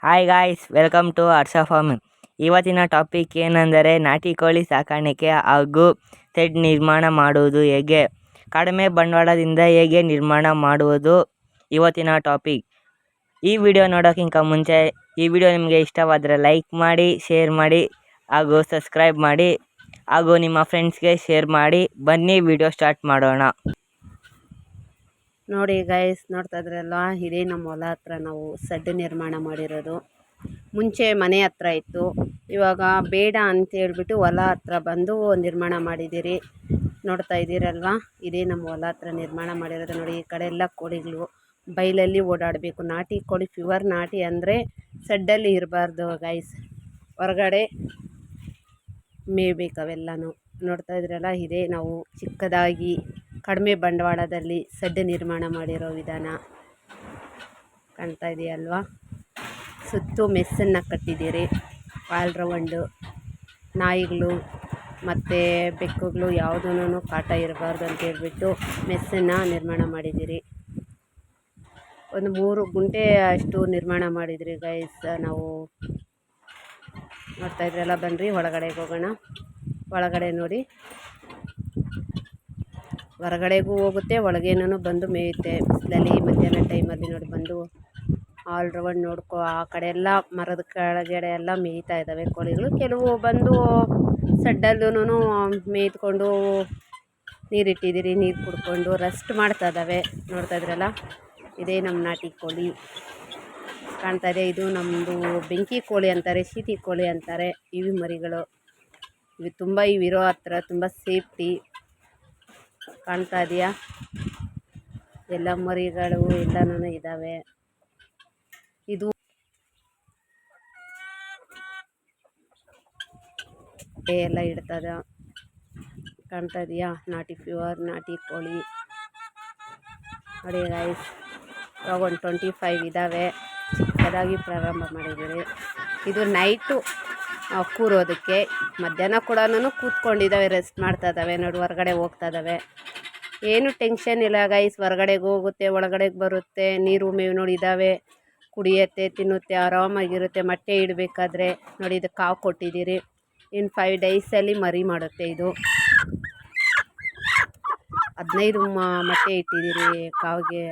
Hi guys, welcome to Harsha farming. ಇವತ್ತಿನ topic ಏನೆಂದರೆ ನಾಟಿ ಕೋಳಿ ಸಾಕಾಣಿಕೆ ಹಾಗೂ ಸೆಡ್ ನಿರ್ಮಾಣ ಮಾಡುವುದು ಹೇಗೆ, ಕಡಿಮೆ ಬಂಡವಾಳದಿಂದ ಹೇಗೆ ನಿರ್ಮಾಣ ಮಾಡುವುದು ಇವತ್ತಿನ ಟಾಪಿಕ್. ಈ ವಿಡಿಯೋ ನೋಡೋಕ್ಕಿಂತ ಮುಂಚೆ ಈ ವಿಡಿಯೋ ನಿಮಗೆ ಇಷ್ಟವಾದರೆ ಲೈಕ್ ಮಾಡಿ, ಶೇರ್ ಮಾಡಿ ಹಾಗೂ ಸಬ್ಸ್ಕ್ರೈಬ್ ಮಾಡಿ ಹಾಗೂ ನಿಮ್ಮ ಫ್ರೆಂಡ್ಸ್ಗೆ ಶೇರ್ ಮಾಡಿ. ಬನ್ನಿ ವಿಡಿಯೋ ಸ್ಟಾರ್ಟ್ ಮಾಡೋಣ. ನೋಡಿ ಗೈಸ್, ನೋಡ್ತಾ ಇದ್ರಲ್ಲ, ಇದೇ ನಮ್ಮ ಹೊಲ ಹತ್ರ ನಾವು ಸಡ್ಡು ನಿರ್ಮಾಣ ಮಾಡಿರೋದು. ಮುಂಚೆ ಮನೆ ಹತ್ರ ಇತ್ತು, ಇವಾಗ ಬೇಡ ಅಂತ ಹೇಳ್ಬಿಟ್ಟು ಹೊಲ ಹತ್ರ ಬಂದು ನಿರ್ಮಾಣ ಮಾಡಿದ್ದೀರಿ. ನೋಡ್ತಾ ಇದ್ದೀರಲ್ವಾ, ಇದೇ ನಮ್ಮ ಹೊಲ ಹತ್ರ ನಿರ್ಮಾಣ ಮಾಡಿರೋದು. ನೋಡಿ, ಈ ಕಡೆ ಎಲ್ಲ ಕೋಳಿಗಳು ಬೈಲಲ್ಲಿ ಓಡಾಡಬೇಕು. ನಾಟಿ ಕೋಳಿ ಪ್ಯೂರ್ ನಾಟಿ ಅಂದರೆ ಸಡ್ಡಲ್ಲಿ ಇರಬಾರ್ದು ಗೈಸ್, ಹೊರಗಡೆ ಮೇಯ್ಬೇಕು ಅವೆಲ್ಲನೂ. ನೋಡ್ತಾ ಇದ್ರಲ್ಲ, ಇದೇ ನಾವು ಚಿಕ್ಕದಾಗಿ ಕಡಿಮೆ ಬಂಡವಾಳದಲ್ಲಿ ಸಡ್ಡು ನಿರ್ಮಾಣ ಮಾಡಿರೋ ವಿಧಾನ ಕಾಣ್ತಾ ಇದೆಯಲ್ವಾ. ಸುತ್ತು ಮೆಸ್ಸನ್ನು ಕಟ್ಟಿದ್ದೀರಿ. ಆಲ್ ರೌಂಡು ನಾಯಿಗಳು ಮತ್ತು ಬೆಕ್ಕುಗಳು ಯಾವುದೂ ಕಾಟ ಇರಬಾರ್ದು ಅಂತ ಹೇಳ್ಬಿಟ್ಟು ಮೆಸ್ಸನ್ನು ನಿರ್ಮಾಣ ಮಾಡಿದ್ದೀರಿ. ಒಂದು 3 ಗುಂಟೆ ಅಷ್ಟು ನಿರ್ಮಾಣ ಮಾಡಿದ್ರಿ ಗೈಸ್. ನಾವು ನೋಡ್ತಾ ಇದ್ರಲ್ಲ, ಬನ್ನಿರಿ ಒಳಗಡೆಗೆ ಹೋಗೋಣ. ಒಳಗಡೆ ನೋಡಿ, ಹೊರಗಡೆಗೂ ಹೋಗುತ್ತೆ, ಒಳಗೇನೂ ಬಂದು ಮೇಯುತ್ತೆ. ಬಿಸಿಲಲ್ಲಿ ಮಧ್ಯಾಹ್ನ ಟೈಮಲ್ಲಿ ನೋಡಿ ಬಂದು ಆಲ್ ರೌಂಡ್ ನೋಡ್ಕೊ. ಆ ಕಡೆ ಎಲ್ಲ ಮರದ ಕೆಳಗಡೆ ಎಲ್ಲ ಮೇಯ್ತಾ ಇದ್ದಾವೆ ಕೋಳಿಗಳು. ಕೆಲವು ಬಂದು ಸಡ್ಡಲ್ಲೂ ಮೇಯ್ದುಕೊಂಡು ನೀರಿಟ್ಟಿದ್ದೀರಿ, ನೀರು ಕುಡ್ಕೊಂಡು ರೆಸ್ಟ್ ಮಾಡ್ತಾ ಇದ್ದಾವೆ. ನೋಡ್ತಾ ಇದ್ರಲ್ಲ, ಇದೇ ನಮ್ಮ ನಾಟಿ ಕೋಳಿ ಕಾಣ್ತಾ ಇದೆ. ಇದು ನಮ್ಮದು ಬೆಂಕಿ ಕೋಳಿ ಅಂತಾರೆ, ಶೀಟಿ ಕೋಳಿ ಅಂತಾರೆ. ಇವು ಮರಿಗಳು ಇವು ತುಂಬ ಇವಿರೋ ಹತ್ರ ತುಂಬ ಸೇಫ್ಟಿ. ಕಾಣ್ತಾ ಇದೆಯಾ, ಎಲ್ಲ ಮರಿಗಳು ಎಲ್ಲನೂ ಇದ್ದಾವೆ. ಇದು ಎಲ್ಲ ಇಡ್ತದ. ಕಾಣ್ತಾ ಇದೆಯಾ, ನಾಟಿ ಪ್ಯೂರ್ ನಾಟಿ ಕೋಳಿ. ನೋಡಿ ರೈಸ್, ಇವಾಗ ಒಂದು 25 ಇದ್ದಾವೆ. ಚಿಕ್ಕದಾಗಿ ಪ್ರಾರಂಭ ಮಾಡಿದ್ದೀರಿ. ಇದು ನೈಟು ಕೂರೋದಕ್ಕೆ. ಮಧ್ಯಾಹ್ನ ಕೂಡ ಕೂತ್ಕೊಂಡಿದ್ದಾವೆ, ರೆಸ್ಟ್ ಮಾಡ್ತಾ ಇದ್ದಾವೆ. ನೋಡಿ, ಹೊರಗಡೆ ಹೋಗ್ತಾ ಇದ್ದಾವೆ. ಏನು ಟೆನ್ಷನ್ ಇಲ್ಲ ಗೈಸ್. ಹೊರಗಡೆಗೆ ಹೋಗುತ್ತೆ, ಒಳಗಡೆಗೆ ಬರುತ್ತೆ. ನೀರು ಮೇವು ನೋಡಿ ಇದ್ದಾವೆ, ಕುಡಿಯುತ್ತೆ, ತಿನ್ನುತ್ತೆ, ಆರಾಮಾಗಿರುತ್ತೆ. ಮೊಟ್ಟೆ ಇಡಬೇಕಾದ್ರೆ ನೋಡಿ, ಇದು ಕಾವು ಕೊಟ್ಟಿದ್ದೀರಿ. ಇನ್ನು 5 ಡೇಸಲ್ಲಿ ಮರಿ ಮಾಡುತ್ತೆ. ಇದು 15 ಮೊಟ್ಟೆ ಇಟ್ಟಿದ್ದೀರಿ ಕಾವಿಗೆ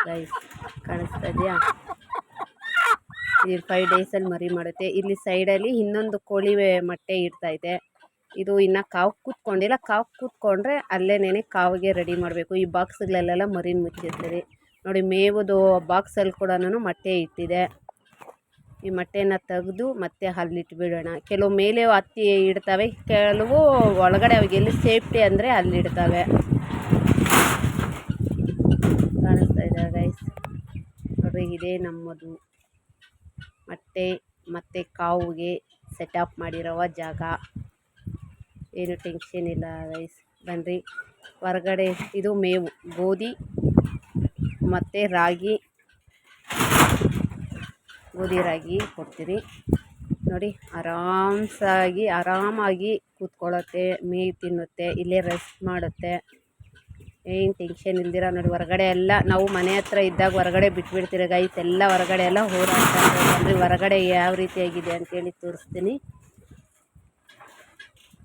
ಗೈಸ್. ಕಾಣಿಸ್ತಾ ಇದೆಯಾ, ಇದು 5 ಡೇಸಲ್ಲಿ ಮರಿ ಮಾಡುತ್ತೆ. ಇಲ್ಲಿ ಸೈಡಲ್ಲಿ ಇನ್ನೊಂದು ಕೋಳಿ ಮೊಟ್ಟೆ ಇಡ್ತಾಯಿದೆ. ಇದು ಇನ್ನು ಕಾವು ಕೂತ್ಕೊಂಡಿಲ್ಲ. ಕಾವು ಕೂತ್ಕೊಂಡ್ರೆ ಅಲ್ಲೇನೇ ಕಾವಿಗೆ ರೆಡಿ ಮಾಡಬೇಕು. ಈ ಬಾಕ್ಸ್ಗಳಲ್ಲೆಲ್ಲ ಮರಿನ ಮುಚ್ಚಿರ್ತೀರಿ. ನೋಡಿ, ಮೇವುದು ಬಾಕ್ಸಲ್ಲಿ ಕೂಡ ಮೊಟ್ಟೆ ಇಟ್ಟಿದೆ. ಈ ಮೊಟ್ಟೆನ ತೆಗೆದು ಮತ್ತೆ ಅಲ್ಲಿಟ್ಬಿಡೋಣ. ಕೆಲವು ಮೇಲೆ ಹತ್ತಿ ಇಡ್ತವೆ, ಕೆಲವು ಒಳಗಡೆ ಅವಾಗ ಎಲ್ಲಿ ಸೇಫ್ಟಿ ಅಂದರೆ ಅಲ್ಲಿಡ್ತವೆ. ಕಾಣಿಸ್ತಾ ಇದೆ ಗೈಸ್, ನೋಡ್ರಿ, ಇದೇ ನಮ್ಮದು ಮೊಟ್ಟೆ ಮತ್ತು ಕಾವಿಗೆ ಸೆಟಪ್ ಮಾಡಿರುವ ಜಾಗ. ಏನು ಟೆನ್ಷನ್ ಇಲ್ಲ ಗೈಸ್. ಬನ್ನಿರಿ ಹೊರಗಡೆ. ಇದು ಮೇವು ಗೋಧಿ ಮತ್ತು ರಾಗಿ, ಗೋಧಿ ರಾಗಿ ಕೊಡ್ತೀರಿ. ನೋಡಿ, ಆರಾಮಾಗಿ ಕೂತ್ಕೊಳ್ಳುತ್ತೆ, ಮೇವು ತಿನ್ನುತ್ತೆ, ಇಲ್ಲೇ ರೆಸ್ಟ್ ಮಾಡುತ್ತೆ. ಏನು ಟೆನ್ಷನ್ ಇಲ್ದಿರ ನೋಡಿ. ಹೊರಗಡೆ ಎಲ್ಲ ನಾವು ಮನೆ ಹತ್ರ ಇದ್ದಾಗ ಹೊರಗಡೆ ಬಿಟ್ಬಿಡ್ತೀರಿ ಗೈಸ್. ಎಲ್ಲ ಹೊರಗಡೆ ಎಲ್ಲ ಓಡಾಡ್ತಾರೆ. ಅಂದರೆ ಹೊರಗಡೆ ಯಾವ ರೀತಿಯಾಗಿದೆ ಅಂತೇಳಿ ತೋರಿಸ್ತೀನಿ.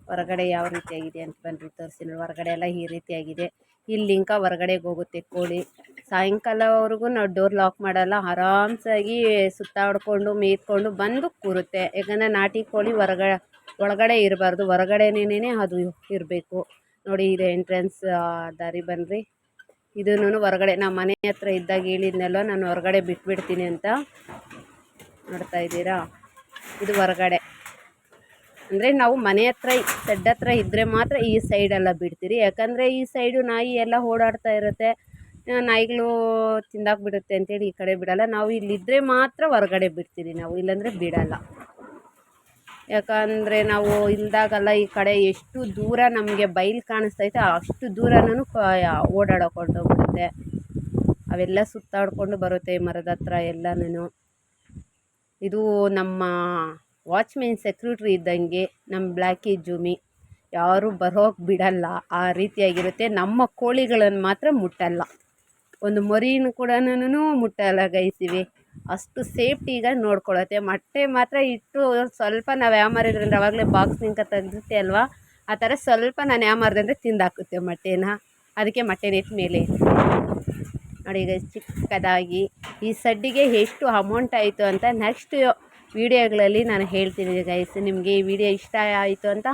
ಹೊರಗಡೆ ಯಾವ ರೀತಿಯಾಗಿದೆ ಅಂತ ಬನ್ನಿರಿ ತೋರಿಸ್ತೀನಿ. ಹೊರಗಡೆ ಎಲ್ಲ ಈ ರೀತಿಯಾಗಿದೆ. ಇಲ್ಲಿಂಕ ಹೊರಗಡೆಗೆ ಹೋಗುತ್ತೆ ಕೋಳಿ. ಸಾಯಂಕಾಲವರೆಗೂ ನಾವು ಡೋರ್ ಲಾಕ್ ಮಾಡಲ್ಲ, ಆರಾಮ್ಸಾಗಿ ಸುತ್ತಾಡ್ಕೊಂಡು ಮೇಯ್ಕೊಂಡು ಬಂದು ಕೂರುತ್ತೆ. ಯಾಕಂದರೆ ನಾಟಿ ಕೋಳಿ ಒಳಗಡೆ ಇರಬಾರ್ದು, ಹೊರಗಡೆನೇ ಅದು ಇರಬೇಕು. ನೋಡಿ, ಇದು ಎಂಟ್ರೆನ್ಸ್ ದಾರಿ. ಬನ್ನಿರಿ, ಇದನ್ನು ಹೊರಗಡೆ ನಾವು ಮನೆ ಹತ್ರ ಇದ್ದಾಗ ಹೇಳಿದ್ನೆಲ್ಲ ನಾನು ಹೊರಗಡೆ ಬಿಟ್ಬಿಡ್ತೀನಿ ಅಂತ. ನೋಡ್ತಾ ಇದ್ದೀರಾ, ಇದು ಹೊರಗಡೆ. ಅಂದರೆ ನಾವು ಮನೆ ಹತ್ರ ಸೆಡ್ ಹತ್ರ ಇದ್ದರೆ ಮಾತ್ರ ಈ ಸೈಡೆಲ್ಲ ಬಿಡ್ತೀರಿ. ಯಾಕಂದರೆ ಈ ಸೈಡು ನಾಯಿ ಎಲ್ಲ ಓಡಾಡ್ತಾ ಇರುತ್ತೆ, ನಾಯಿಗಳು ತಿಂದಾಕ್ಬಿಡುತ್ತೆ ಅಂತೇಳಿ ಈ ಕಡೆ ಬಿಡಲ್ಲ. ನಾವು ಇಲ್ಲಿದ್ದರೆ ಮಾತ್ರ ಹೊರಗಡೆ ಬಿಡ್ತೀರಿ ನಾವು, ಇಲ್ಲಾಂದರೆ ಬಿಡಲ್ಲ. ಯಾಕಂದರೆ ನಾವು ಇಲ್ದಾಗಲ್ಲ ಈ ಕಡೆ ಎಷ್ಟು ದೂರ ನಮಗೆ ಬೈಲು ಕಾಣಿಸ್ತೈತೆ ಅಷ್ಟು ದೂರನೂ ಓಡಾಡೋಕೆ ಹೊರಟೋಗ್ಬಿಡುತ್ತೆ. ಅವೆಲ್ಲ ಸುತ್ತಾಡ್ಕೊಂಡು ಬರುತ್ತೆ ಮರದ ಹತ್ರ ಎಲ್ಲನೂ. ಇದು ನಮ್ಮ ವಾಚ್ಮೆನ್ ಸೆಕ್ಯೂರಿಟಿ ಇದ್ದಂಗೆ, ನಮ್ಮ ಬ್ಲ್ಯಾಕಿ ಜೂಮಿ. ಯಾರು ಬರೋಕ್ಕೆ ಬಿಡಲ್ಲ, ಆ ರೀತಿಯಾಗಿರುತ್ತೆ. ನಮ್ಮ ಕೋಳಿಗಳನ್ನು ಮಾತ್ರ ಮುಟ್ಟಲ್ಲ, ಒಂದು ಮರಿನೂ ಕೂಡ ಮುಟ್ಟಲ್ಲ ಗೈಸಿವೆ. ಅಷ್ಟು ಸೇಫ್ಟಿಗ ನೋಡ್ಕೊಳ್ಳುತ್ತೆ. ಮೊಟ್ಟೆ ಮಾತ್ರ ಇಟ್ಟು ಸ್ವಲ್ಪ ನಾವು ಯಾಮಾರಿದ್ರೆ ಅಂದರೆ ಆವಾಗಲೇ ಬಾಕ್ಸ್ನಿಂದ ತೆಗ್ದಿರ್ತೆ ಅಲ್ವಾ, ಆ ಥರ ಸ್ವಲ್ಪ ನಾನು ಯಾಮಾರಿದೆ ಅಂದರೆ ತಿಂದಾಕುತ್ತೆ ಮೊಟ್ಟೆನ. ಅದಕ್ಕೆ ಮೊಟ್ಟೆನ ಎತ್ತಿ ಮೇಲೆ ನೋಡಿ ಈಗ ಚಿಕ್ಕದಾಗಿ ಈ ಸಡ್ಡಿಗೆ ಎಷ್ಟು ಅಮೌಂಟ್ ಆಯಿತು ಅಂತ ನೆಕ್ಸ್ಟ್ ವೀಡಿಯೋಗಳಲ್ಲಿ ನಾನು ಹೇಳ್ತೀನಿ ಗೈಸ್. ನಿಮಗೆ ಈ ವಿಡಿಯೋ ಇಷ್ಟ ಆಯಿತು ಅಂತ